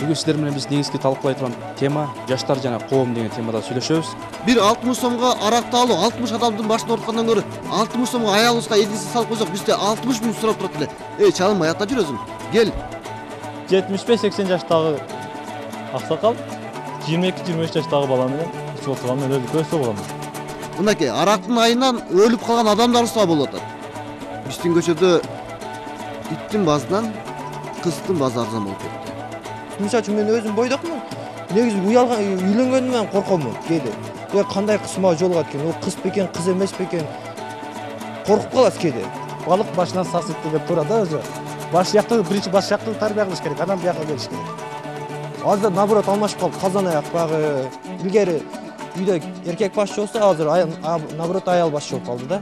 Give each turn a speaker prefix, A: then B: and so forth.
A: Бүгін сіздер менен біз негізгі талқылай турган тема жаштар жана коом деген темада сүйлөшөбүз.
B: Бир 60 сомго аракты алуу 60 адамдын башын оруткандан көрө 60 сомго аялыбызга эдиси салып койсок бизде 60 миң сурап турат эле. Чалым аякта жүрөсүң. Кел.
C: 75-80 жаштагы аксакал 22-23 жаштагы бала менен ичип отурган менен көрсө болот.
B: Мынакей арактын айынан өлүп калган адамдарыбызга болуп атат. Биздин көчөдө иттин базынан кыздын базы арзан болуп кетти.
D: Мисалы үчүн мен өзүм бойдокмун. Негизи уялган үйлөнгөнүмөн коркомун кээде. Кандай кыз мага жолугат экен, ол кыз бекен, кыз эмес бекен. Коркуп каласыз кээде.
E: Балык башынан сасыт деген туура да өзү. Баш жактагы биринчи баш жактагы тарбия кылыш керек, анан бияка келиш керек.
D: Азыр наоборот алмашып калды. Казан аяк багы илгери үйдө эркек башчы болсо, азыр наоборот аял башчы болуп калды да.